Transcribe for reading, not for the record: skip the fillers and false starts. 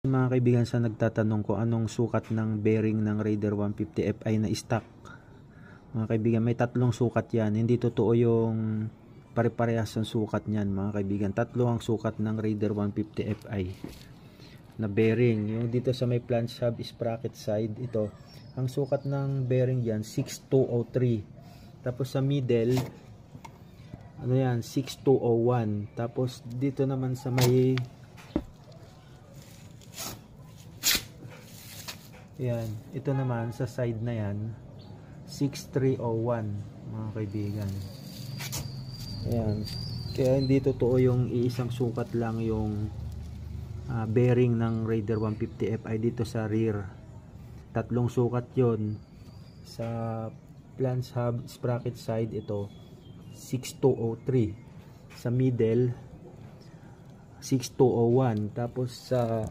Mga kaibigan, sa nagtatanong ko anong sukat ng bearing ng Raider 150 Fi na stock, mga kaibigan, may tatlong sukat yan. Hindi totoo yung pare-parehas ang sukat niyan, mga kaibigan. Tatlo ang sukat ng Raider 150 Fi na bearing. Yung dito sa may flange hub sprocket side, ito ang sukat ng bearing yan 6203. Tapos sa middle, ano yan, 6201. Tapos dito naman sa may yan, ito naman sa side na yan 6301, mga kaibigan. Ayan, kaya hindi totoo yung iisang sukat lang yung bearing ng Raider 150 Fi dito sa rear. Tatlong sukat yon. Sa flange hub sprocket side, ito 6203. Sa middle 6201. Tapos sa